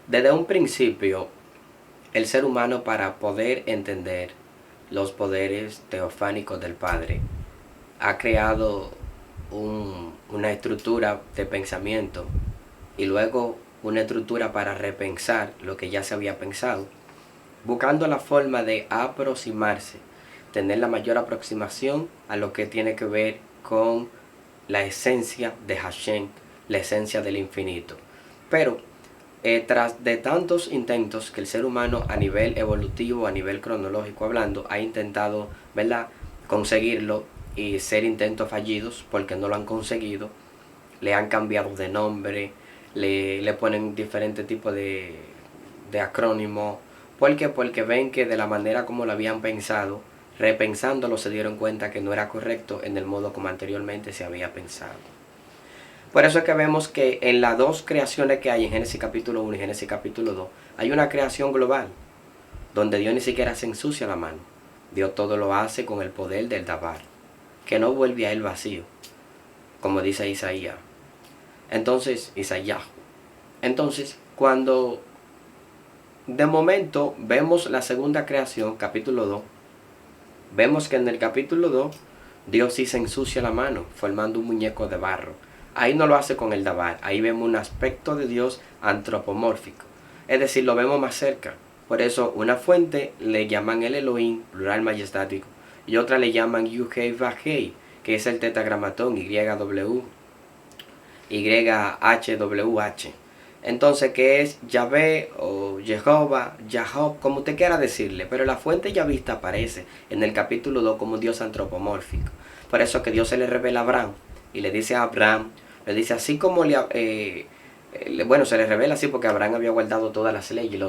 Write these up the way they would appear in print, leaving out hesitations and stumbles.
Desde un principio, el ser humano, para poder entender los poderes teofánicos del Padre, ha creado una estructura de pensamiento y luego una estructura para repensar lo que ya se había pensado, buscando la forma de aproximarse, tener la mayor aproximación a lo que tiene que ver con la esencia de Hashem, la esencia del infinito. Pero tras de tantos intentos que el ser humano a nivel evolutivo, a nivel cronológico hablando, ha intentado, ¿verdad?, conseguirlo, y ser intentos fallidos porque no lo han conseguido, le han cambiado de nombre, le ponen diferentes tipos de acrónimos. ¿Por qué? Porque ven que de la manera como lo habían pensado, repensándolo se dieron cuenta que no era correcto en el modo como anteriormente se había pensado. Por eso es que vemos que en las dos creaciones que hay en Génesis capítulo 1 y Génesis capítulo 2, hay una creación global, donde Dios ni siquiera se ensucia la mano. Dios todo lo hace con el poder del Dabar, que no vuelve a él vacío, como dice Isaías. Entonces, Isaías. Entonces, cuando de momento vemos la segunda creación, capítulo 2, vemos que en el capítulo 2, Dios sí se ensucia la mano, formando un muñeco de barro. Ahí no lo hace con el Dabar, ahí vemos un aspecto de Dios antropomórfico. Es decir, lo vemos más cerca. Por eso, una fuente le llaman el Elohim, plural majestático, y otra le llaman Yuhei Vahei, que es el tetragramatón YW, YHWH. Entonces, que es Yahvé o Jehová, Jacob, como usted quiera decirle, pero la fuente yavista aparece en el capítulo 2 como un Dios antropomórfico. Por eso que Dios se le revela a Abraham y le dice a Abraham, le dice así como bueno, se le revela así porque Abraham había guardado todas las leyes,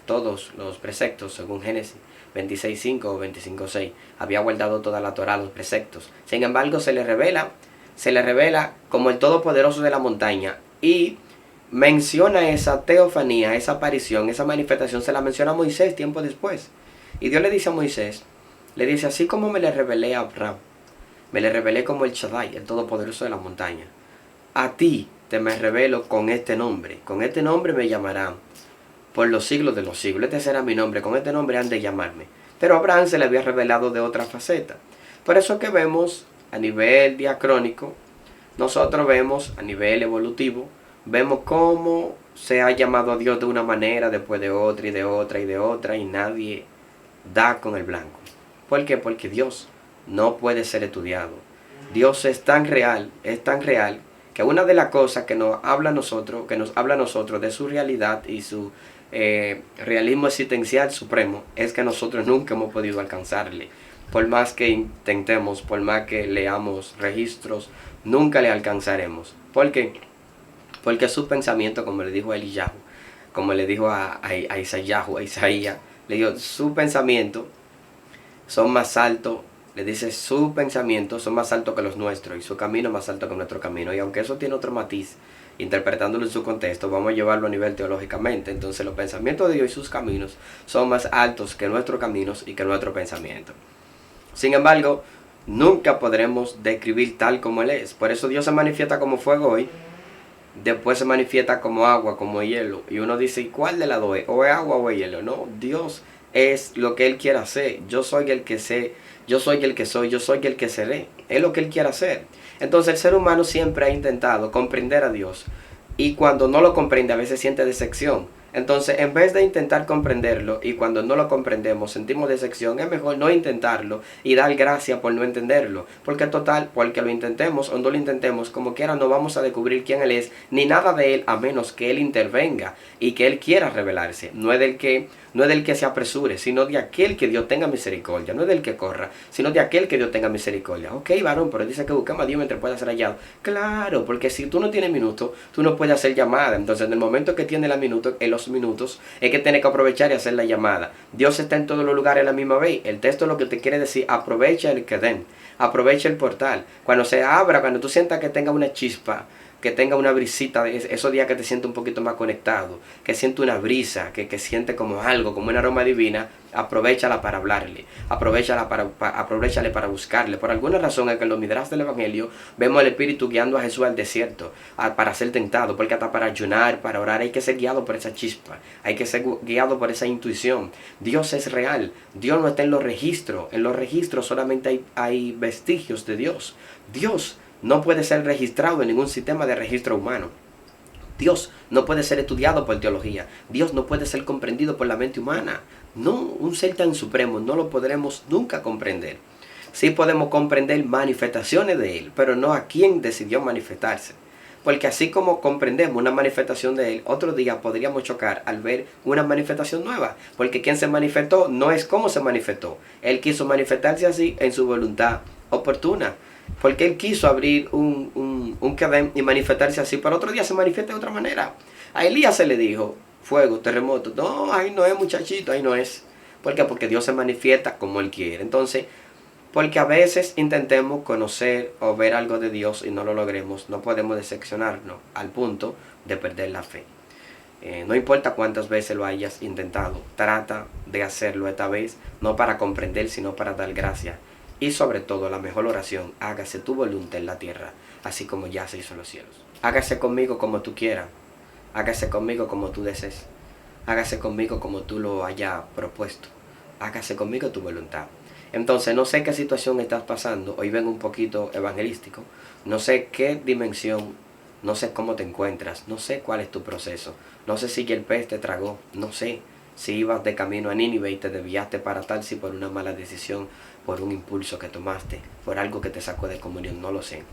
todos los preceptos, según Génesis 26.5 o 25.6, había guardado toda la Torah, los preceptos. Sin embargo, se le revela como el todopoderoso de la montaña, y menciona esa teofanía, esa aparición, esa manifestación, se la menciona a Moisés tiempo después. Y Dios le dice a Moisés, le dice, así como me le revelé a Abraham, me le revelé como el Shaddai, el todopoderoso de la montaña, a ti te me revelo con este nombre me llamarán por los siglos de los siglos, este será mi nombre, con este nombre han de llamarme. Pero a Abraham se le había revelado de otra faceta. Por eso que vemos a nivel diacrónico, nosotros vemos a nivel evolutivo, vemos cómo se ha llamado a Dios de una manera, después de otra y de otra y de otra, y nadie da con el blanco. ¿Por qué? Porque Dios no puede ser estudiado. Dios es tan real, que una de las cosas que nos habla a nosotros, de su realidad y su realismo existencial supremo, es que nosotros nunca hemos podido alcanzarle. Por más que intentemos, por más que leamos registros, nunca le alcanzaremos. ¿Por qué? Porque su pensamiento, como le dijo a Eliyahu, como le dijo a Isaías, le dijo, su pensamiento son más altos, le dice, su pensamiento son más altos que los nuestros y su camino más alto que nuestro camino. Y aunque eso tiene otro matiz, interpretándolo en su contexto, vamos a llevarlo a nivel teológicamente. Entonces los pensamientos de Dios y sus caminos son más altos que nuestros caminos y que nuestro pensamiento. Sin embargo, nunca podremos describir tal como Él es. Por eso Dios se manifiesta como fuego hoy, después se manifiesta como agua, como hielo. Y uno dice, ¿y cuál de las dos es? ¿O es agua o es hielo? No, Dios es lo que Él quiere hacer. Yo soy el que sé, yo soy el que soy, yo soy el que seré. Es lo que Él quiere hacer. Entonces el ser humano siempre ha intentado comprender a Dios. Y cuando no lo comprende, a veces siente decepción. Entonces, en vez de intentar comprenderlo, y cuando no lo comprendemos sentimos decepción, es mejor no intentarlo y dar gracias por no entenderlo. Porque total, porque lo intentemos o no lo intentemos, como quiera no vamos a descubrir quién Él es, ni nada de Él, a menos que Él intervenga y que Él quiera revelarse. No es del que se apresure, sino de aquel que Dios tenga misericordia. No es del que corra, sino de aquel que Dios tenga misericordia. Ok, varón, pero dice que busquemos a Dios mientras pueda ser hallado. Claro, porque si tú no tienes minutos, tú no puedes hacer llamada. Entonces, en el momento que tienes los minutos, es que tienes que aprovechar y hacer la llamada. Dios está en todos los lugares a la misma vez. El texto lo que te quiere decir, aprovecha el Kedem, aprovecha el portal. Cuando se abra, cuando tú sientas que tenga una chispa, que tenga una brisita, de esos días que te sientes un poquito más conectado, que siente una brisa, que siente como algo, como un aroma divina, aprovéchala para hablarle, aprovechale para buscarle. Por alguna razón es que en los midrash del Evangelio vemos al Espíritu guiando a Jesús al desierto para ser tentado, porque hasta para ayunar, para orar, hay que ser guiado por esa chispa, hay que ser guiado por esa intuición. Dios es real, Dios no está en los registros solamente hay vestigios de Dios. Dios no puede ser registrado en ningún sistema de registro humano. Dios no puede ser estudiado por teología. Dios no puede ser comprendido por la mente humana. No, un ser tan supremo no lo podremos nunca comprender. Sí podemos comprender manifestaciones de Él, pero no a quién decidió manifestarse. Porque así como comprendemos una manifestación de Él, otro día podríamos chocar al ver una manifestación nueva. Porque quien se manifestó no es cómo se manifestó. Él quiso manifestarse así en su voluntad oportuna. Porque Él quiso abrir un cadén y manifestarse así, pero otro día se manifiesta de otra manera. A Elías se le dijo, fuego, terremoto. No, ahí no es, muchachito, ahí no es. ¿Por qué? Porque Dios se manifiesta como Él quiere. Entonces, porque a veces intentemos conocer o ver algo de Dios y no lo logremos, no podemos decepcionarnos al punto de perder la fe. No importa cuántas veces lo hayas intentado, trata de hacerlo esta vez, no para comprender, sino para dar gracias. Y sobre todo, la mejor oración, hágase tu voluntad en la tierra, así como ya se hizo en los cielos. Hágase conmigo como tú quieras, hágase conmigo como tú desees, hágase conmigo como tú lo hayas propuesto, hágase conmigo tu voluntad. Entonces, no sé qué situación estás pasando, hoy vengo un poquito evangelístico, no sé qué dimensión, no sé cómo te encuentras, no sé cuál es tu proceso, no sé si el pez te tragó, no sé si ibas de camino a Nínive y te desviaste para Tarsis por una mala decisión, por un impulso que tomaste, por algo que te sacó de comunión, no lo sé.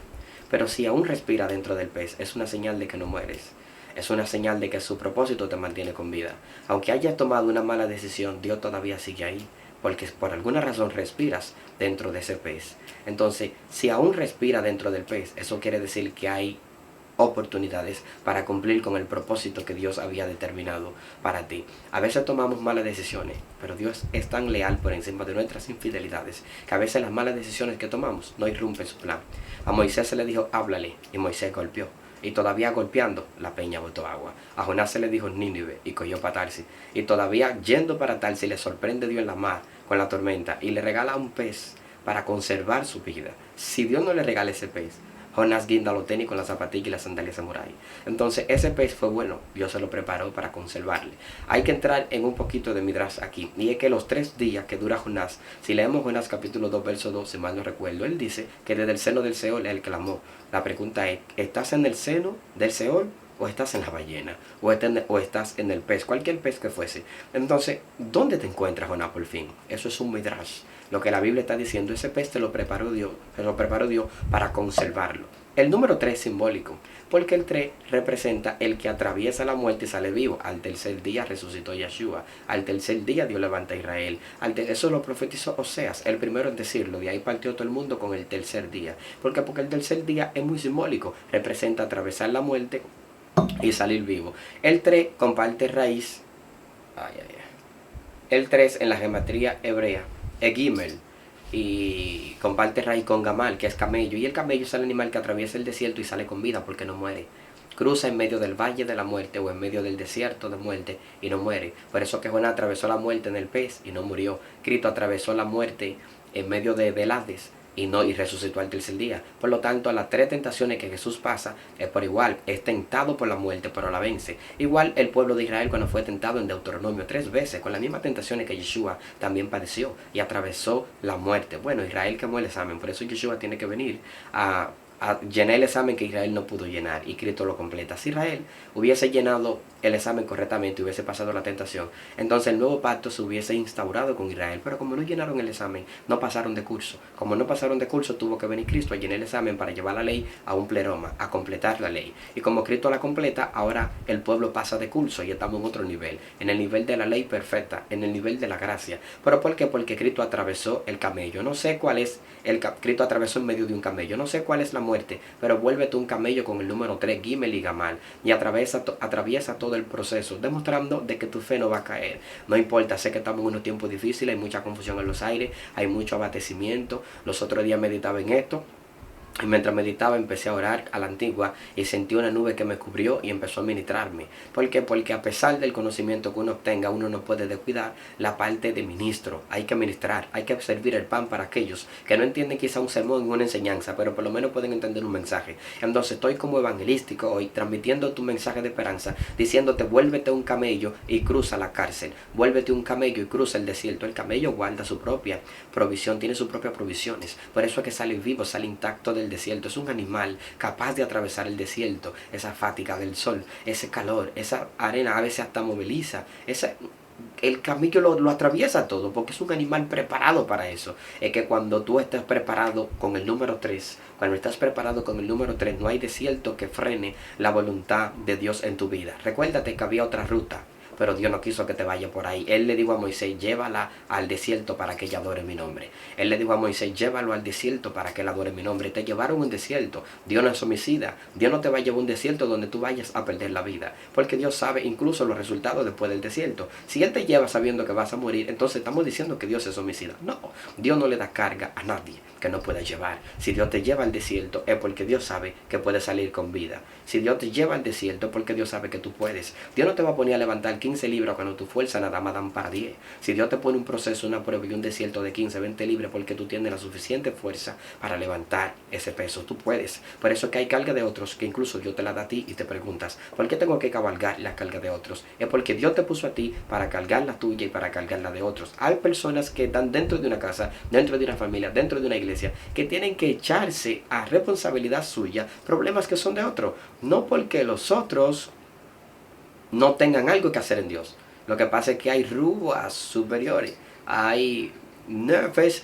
Pero si aún respira dentro del pez, es una señal de que no mueres. Es una señal de que su propósito te mantiene con vida. Aunque hayas tomado una mala decisión, Dios todavía sigue ahí, porque por alguna razón respiras dentro de ese pez. Entonces, si aún respira dentro del pez, eso quiere decir que hay oportunidades para cumplir con el propósito que Dios había determinado para ti. A veces tomamos malas decisiones, pero Dios es tan leal por encima de nuestras infidelidades que a veces las malas decisiones que tomamos no irrumpen su plan. A Moisés se le dijo, háblale, y Moisés golpeó. Y todavía golpeando, la peña botó agua. A Jonás se le dijo Nínive y cogió para Tarsis. Y todavía yendo para Tarsis le sorprende Dios en la mar con la tormenta y le regala un pez para conservar su vida. Si Dios no le regala ese pez, Jonás guinda los tenis con la zapatilla y las sandalias samurái. Entonces ese pez fue bueno, Dios se lo preparó para conservarle. Hay que entrar en un poquito de midrash aquí, y es que los 3 días que dura Jonás, si leemos Jonás capítulo 2 verso 2, si mal no recuerdo, él dice que desde el seno del Seol él clamó. La pregunta es, ¿estás en el seno del Seol? ¿O estás en la ballena? ¿O estás en el pez? Cualquier pez que fuese. Entonces, ¿dónde te encuentras, Jonás, por fin? Eso es un midrash. Lo que la Biblia está diciendo, ese pez te lo preparó Dios para conservarlo. El número 3 es simbólico, porque el 3 representa el que atraviesa la muerte y sale vivo. Al tercer día resucitó Yeshua. Al tercer día Dios levanta a Israel. Eso lo profetizó Oseas, el primero en decirlo. De ahí partió todo el mundo con el tercer día. ¿Por qué? Porque el tercer día es muy simbólico. Representa atravesar la muerte y salir vivo. El 3 comparte raíz. El 3 en la gematría hebrea es Gimel y comparte raíz con Gamal, que es camello. Y el camello es el animal que atraviesa el desierto y sale con vida porque no muere. Cruza en medio del valle de la muerte o en medio del desierto de muerte y no muere. Por eso que Jonás atravesó la muerte en el pez y no murió. Cristo atravesó la muerte en medio del Hades y resucitó al tercer día. Por lo tanto, las 3 tentaciones que Jesús pasa es por igual. Es tentado por la muerte, pero la vence. Igual el pueblo de Israel cuando fue tentado en Deuteronomio 3 veces, con las mismas tentaciones que Yeshua también padeció y atravesó la muerte. Bueno, Israel quemó el examen, por eso Yeshua tiene que venir a llenar el examen que Israel no pudo llenar y Cristo lo completa. Si Israel hubiese llenado el examen correctamente y hubiese pasado la tentación, entonces el nuevo pacto se hubiese instaurado con Israel. Pero como no llenaron el examen, no pasaron de curso. Como no pasaron de curso, tuvo que venir Cristo a llenar el examen para llevar la ley a un pleroma, a completar la ley. Y como Cristo la completa, ahora el pueblo pasa de curso y estamos en otro nivel, en el nivel de la ley perfecta, en el nivel de la gracia. ¿Pero por qué? Porque Cristo atravesó el camello. No sé cuál es Cristo atravesó en medio de un camello. No sé cuál es la muerte, pero vuélvete un camello con el número 3, Gimel y Gamal, y atraviesa todo el proceso, demostrando de que tu fe no va a caer. No importa, sé que estamos en unos tiempos difíciles, hay mucha confusión en los aires, hay mucho abatecimiento. Los otros días meditaba en esto. Y mientras meditaba empecé a orar a la antigua y sentí una nube que me cubrió y empezó a ministrarme. ¿Por qué? Porque a pesar del conocimiento que uno obtenga, uno no puede descuidar la parte de ministro. Hay que ministrar, hay que servir el pan para aquellos que no entienden quizá un sermón o una enseñanza, pero por lo menos pueden entender un mensaje. Entonces estoy como evangelístico hoy, transmitiendo tu mensaje de esperanza, diciéndote vuélvete un camello y cruza la cárcel. Vuélvete un camello y cruza el desierto. El camello guarda su propia provisión, tiene sus propias provisiones. Por eso es que sale vivo, sale intacto del desierto. Es un animal capaz de atravesar el desierto, esa fatiga del sol, ese calor, esa arena a veces hasta moviliza, el camello lo atraviesa todo porque es un animal preparado para eso. Es que cuando tú estás preparado con el número 3, cuando estás preparado con el número 3, no hay desierto que frene la voluntad de Dios en tu vida. Recuérdate que había otra ruta, pero Dios no quiso que te vaya por ahí. Él le dijo a Moisés, llévala al desierto para que ella adore mi nombre. Él le dijo a Moisés, llévalo al desierto para que él adore mi nombre. Te llevaron a un desierto. Dios no es homicida. Dios no te va a llevar a un desierto donde tú vayas a perder la vida. Porque Dios sabe incluso los resultados después del desierto. Si Él te lleva sabiendo que vas a morir, entonces estamos diciendo que Dios es homicida. No, Dios no le da carga a nadie que no pueda llevar. Si Dios te lleva al desierto es porque Dios sabe que puedes salir con vida. Si Dios te lleva al desierto es porque Dios sabe que tú puedes. Dios no te va a poner a levantar 15 libras cuando tu fuerza nada más dan para 10. Si Dios te pone un proceso, una prueba y un desierto de 15, 20 libras porque tú tienes la suficiente fuerza para levantar ese peso, tú puedes. Por eso es que hay carga de otros que incluso Dios te la da a ti y te preguntas, ¿por qué tengo que cabalgar la carga de otros? Es porque Dios te puso a ti para cargar la tuya y para cargar la de otros. Hay personas que están dentro de una casa, dentro de una familia, dentro de una iglesia, que tienen que echarse a responsabilidad suya problemas que son de otros. No porque los otros no tengan algo que hacer en Dios. Lo que pasa es que hay ruas superiores, hay nerves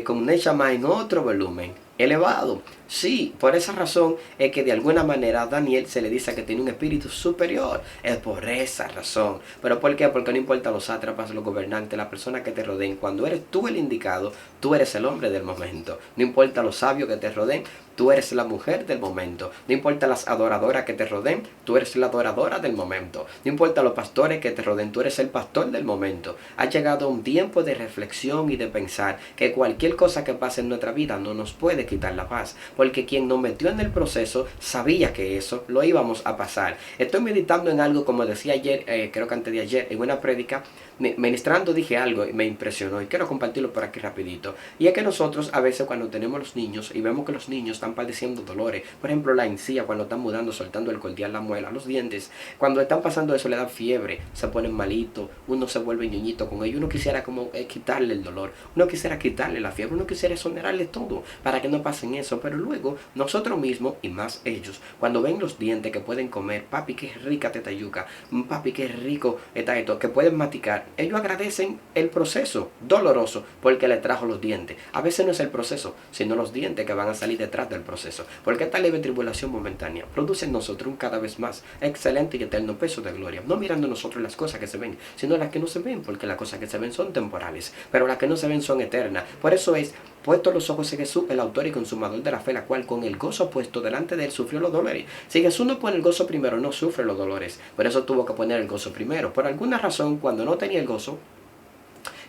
con Neshama en otro volumen elevado. Sí, por esa razón es que de alguna manera a Daniel se le dice que tiene un espíritu superior. Es por esa razón. ¿Pero por qué? Porque no importa los sátrapas, los gobernantes, las personas que te rodeen. Cuando eres tú el indicado, tú eres el hombre del momento. No importa los sabios que te rodeen, tú eres la mujer del momento. No importa las adoradoras que te rodeen, tú eres la adoradora del momento. No importa los pastores que te rodeen, tú eres el pastor del momento. Ha llegado un tiempo de reflexión y de pensar que cualquier cosa que pase en nuestra vida no nos puede quitar la paz. Porque quien nos metió en el proceso sabía que eso lo íbamos a pasar. Estoy meditando en algo, como decía ayer, creo que antes de ayer, en una prédica, ministrando dije algo y me impresionó y quiero compartirlo por aquí rapidito. Y es que nosotros a veces cuando tenemos los niños y vemos que los niños están padeciendo dolores, por ejemplo la encía cuando están mudando, soltando el cordial, la muela, los dientes, cuando están pasando eso le dan fiebre, se ponen malitos, uno se vuelve ñoñito con ellos, uno quisiera como quitarle el dolor, uno quisiera quitarle la fiebre, uno quisiera exonerarle todo para que no pasen eso, pero luego nosotros mismos y más ellos, cuando ven los dientes que pueden comer, papi qué rica esta yuca, papi qué rico está esto, que pueden maticar, ellos agradecen el proceso doloroso porque le trajo los dientes. A veces no es el proceso, sino los dientes que van a salir detrás del proceso. Porque esta leve tribulación momentánea produce en nosotros un cada vez más excelente y eterno peso de gloria. No mirando nosotros las cosas que se ven, sino las que no se ven, porque las cosas que se ven son temporales, pero las que no se ven son eternas. Por eso es puesto los ojos en Jesús, el autor y consumador de la fe, la cual con el gozo puesto delante de él sufrió los dolores. Si Jesús no pone el gozo primero, no sufre los dolores. Por eso tuvo que poner el gozo primero. Por alguna razón, cuando no tenía el gozo,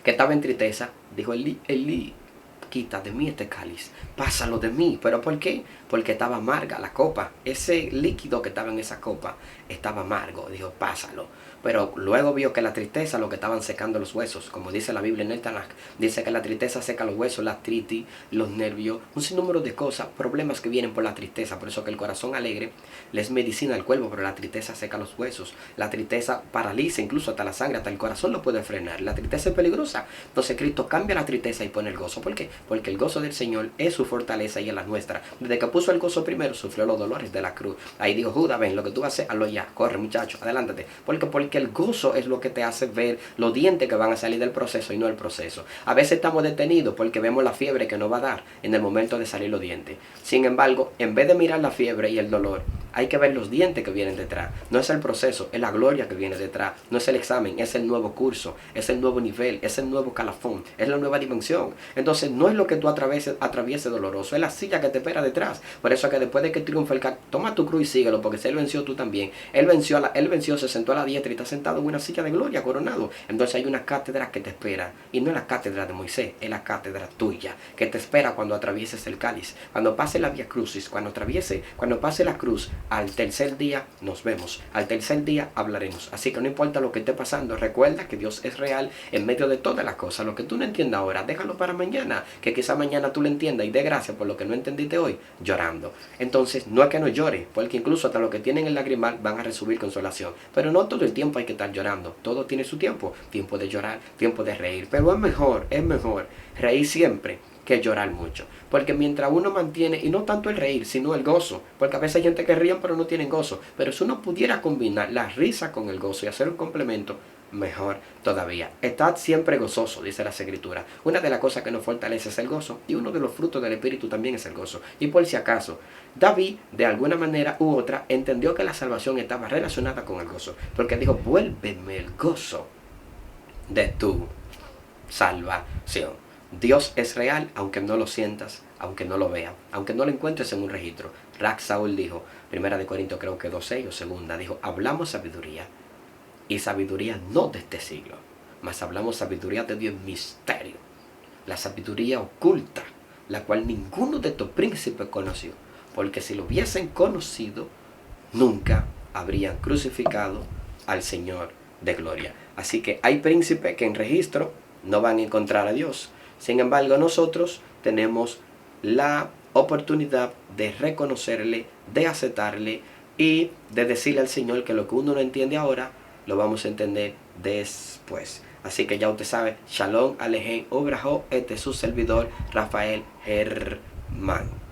que estaba en tristeza, dijo Elí, quita de mí este cáliz, pásalo de mí. ¿Pero por qué? Porque estaba amarga la copa. Ese líquido que estaba en esa copa estaba amargo. Dijo, pásalo. Pero luego vio que la tristeza lo que estaban secando los huesos. Como dice la Biblia en el Tanakh, dice que la tristeza seca los huesos, la artritis, los nervios, un sinnúmero de cosas, problemas que vienen por la tristeza. Por eso que el corazón alegre le es medicina al cuerpo, pero la tristeza seca los huesos. La tristeza paraliza incluso hasta la sangre, hasta el corazón lo puede frenar. La tristeza es peligrosa. Entonces Cristo cambia la tristeza y pone el gozo. ¿Por qué? Porque el gozo del Señor es su fortaleza y es la nuestra. Desde que puso el gozo primero, sufrió los dolores de la cruz. Ahí dijo, Judas, ven, lo que tú vas a hacer, hazlo ya. Corre, muchacho, adelántate. Porque el gozo es lo que te hace ver los dientes que van a salir del proceso y no el proceso. A veces estamos detenidos porque vemos la fiebre que nos va a dar en el momento de salir los dientes. Sin embargo, en vez de mirar la fiebre y el dolor, hay que ver los dientes que vienen detrás. No es el proceso, es la gloria que viene detrás. No es el examen, es el nuevo curso, es el nuevo nivel, es el nuevo calafón, es la nueva dimensión. Entonces no es lo que tú atravieses doloroso, es la silla que te espera detrás. Por eso que después de que triunfa el toma tu cruz y síguelo, porque si él venció, tú también. Él venció, se sentó a la diestra y está sentado en una silla de gloria, coronado. Entonces hay una cátedra que te espera. Y no es la cátedra de Moisés, es la cátedra tuya, que te espera cuando atravieses el cáliz, cuando pase la vía crucis, cuando pase la cruz. Al tercer día nos vemos, al tercer día hablaremos. Así que no importa lo que esté pasando, recuerda que Dios es real en medio de todas las cosas. Lo que tú no entiendas ahora, déjalo para mañana, que quizá mañana tú lo entiendas y dé gracias por lo que no entendiste hoy, llorando. Entonces no es que no llore, porque incluso hasta los que tienen el lagrimal van a recibir consolación, pero no todo el tiempo hay que estar llorando. Todo tiene su tiempo de llorar, tiempo de reír, pero es mejor reír siempre que llorar mucho, porque mientras uno mantiene, y no tanto el reír, sino el gozo, porque a veces hay gente que ríen pero no tienen gozo, pero si uno pudiera combinar la risa con el gozo y hacer un complemento, mejor todavía. Estad siempre gozoso, dice la Escritura. Una de las cosas que nos fortalece es el gozo, y uno de los frutos del Espíritu también es el gozo. Y por si acaso, David, de alguna manera u otra, entendió que la salvación estaba relacionada con el gozo, porque dijo, vuélveme el gozo de tu salvación. Dios es real, aunque no lo sientas, aunque no lo veas, aunque no lo encuentres en un registro. Saúl dijo, 1 Corintios creo que 2:6 o segunda, dijo, hablamos sabiduría, y sabiduría no de este siglo, mas hablamos sabiduría de Dios en misterio, la sabiduría oculta, la cual ninguno de estos príncipes conoció, porque si lo hubiesen conocido, nunca habrían crucificado al Señor de gloria. Así que hay príncipes que en registro no van a encontrar a Dios. Sin embargo, nosotros tenemos la oportunidad de reconocerle, de aceptarle y de decirle al Señor que lo que uno no entiende ahora, lo vamos a entender después. Así que ya usted sabe, Shalom Alejem Ubrajo, este es su servidor, Rafael Germán.